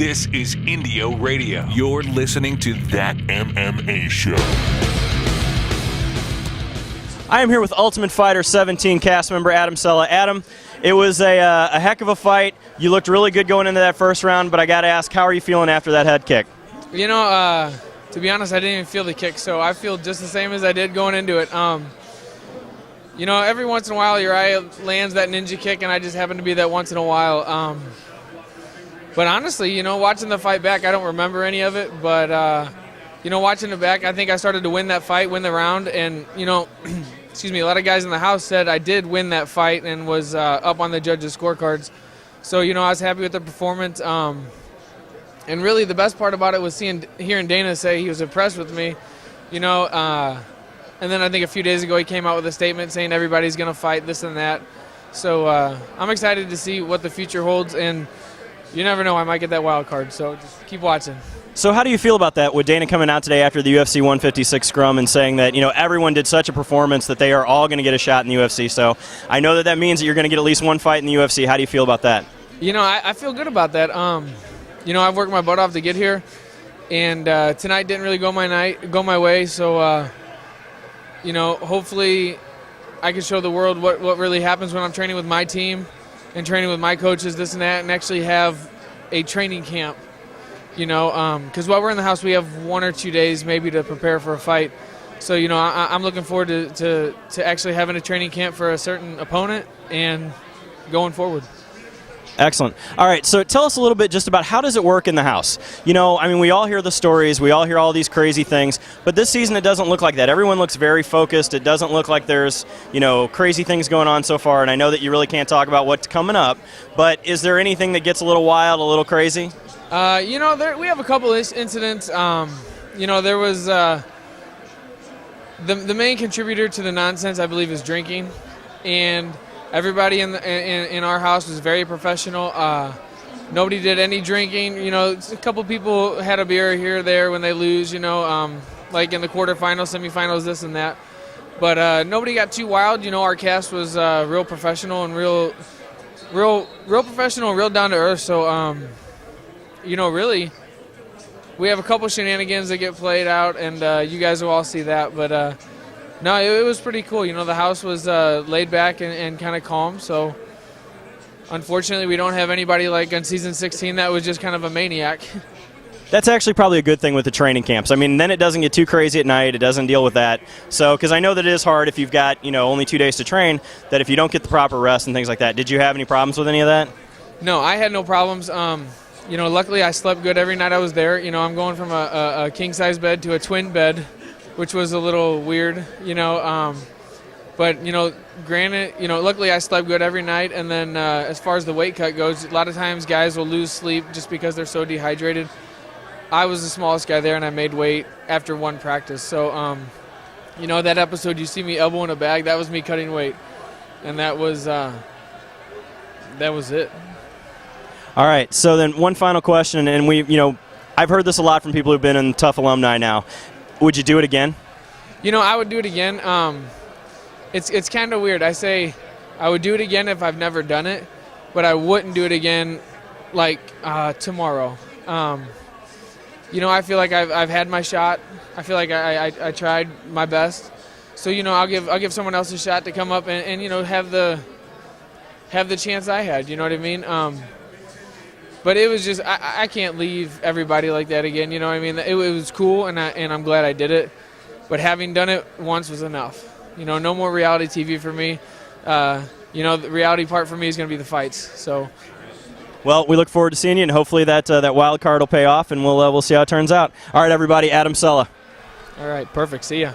This is Indio Radio. You're listening to That MMA Show. I am here with Ultimate Fighter 17 cast member Adam Cella. Adam, it was a heck of a fight. You looked really good going into that first round, but I got to ask, how are you feeling after that head kick? You know, to be honest, I didn't even feel the kick, so I feel just the same as I did going into it. You know, every once in a while Uriah lands that ninja kick, and I just happen to be that once in a while. But honestly, you know, watching the fight back, I don't remember any of it. But, you know, watching it back, I think I started to win that fight, win the round. And, you know, excuse me, a lot of guys in the house said I did win that fight and was up on the judges' scorecards. So, you know, I was happy with the performance. And really the best part about it was hearing Dana say he was impressed with me, you know. And then I think a few days ago he came out with a statement saying everybody's going to fight, this and that. So I'm excited to see what the future holds. And you never know, I might get that wild card, so just keep watching. So how do you feel about that, with Dana coming out today after the UFC 156 scrum and saying that, you know, everyone did such a performance that they are all going to get a shot in the UFC? So I know that means that you're going to get at least one fight in the UFC. How do you feel about that? You know, I feel good about that. You know, I've worked my butt off to get here, and tonight didn't really go my way. So, you know, hopefully I can show the world what really happens when I'm training with my team and training with my coaches, this and that, and actually have a training camp. You know, because while we're in the house, we have 1 or 2 days maybe to prepare for a fight. So, you know, I'm looking forward to actually having a training camp for a certain opponent and going forward. Excellent. All right, so tell us a little bit just about how does it work in the house? You know, I mean, we all hear the stories, we all hear all these crazy things, but this season it doesn't look like that. Everyone looks very focused. It doesn't look like there's, you know, crazy things going on so far, and I know that you really can't talk about what's coming up, but is there anything that gets a little wild, a little crazy? You know, we have a couple incidents. You know, there was the main contributor to the nonsense, I believe, is drinking, and everybody in our house was very professional. Nobody did any drinking. You know, a couple people had a beer here or there when they lose, you know, like in the quarterfinals, semifinals, this and that. But nobody got too wild. You know, our cast was real professional and real professional and real down to earth. So, you know, really, we have a couple shenanigans that get played out, and you guys will all see that. But no, it was pretty cool. You know, the house was laid back and kind of calm. So, unfortunately, we don't have anybody like on season 16 that was just kind of a maniac. That's actually probably a good thing with the training camps. I mean, then it doesn't get too crazy at night. It doesn't deal with that. So, because I know that it is hard if you've got, you know, only 2 days to train, that if you don't get the proper rest and things like that. Did you have any problems with any of that? No, I had no problems. You know, luckily I slept good every night I was there. You know, I'm going from a king-size bed to a twin bed, which was a little weird, you know. But, you know, granted, you know, luckily I slept good every night. And then as far as the weight cut goes, a lot of times guys will lose sleep just because they're so dehydrated. I was the smallest guy there, and I made weight after one practice. So, you know, that episode you see me elbowing a bag, that was me cutting weight. And that was it. All right, so then one final question, and you know, I've heard this a lot from people who've been in TUF alumni now. Would you do it again? You know, I would do it again. It's kind of weird. I say I would do it again if I've never done it, but I wouldn't do it again like tomorrow. You know, I feel like I've had my shot. I feel like I tried my best. So, you know, I'll give someone else a shot to come up and you know, have the chance I had. You know what I mean? But it was just, I can't leave everybody like that again, you know what I mean? It was cool, and I'm glad I did it. But having done it once was enough. You know, no more reality TV for me. You know, the reality part for me is going to be the fights. So, well, we look forward to seeing you, and hopefully that wild card will pay off, and we'll see how it turns out. All right, everybody, Adam Cella. All right, perfect. See ya.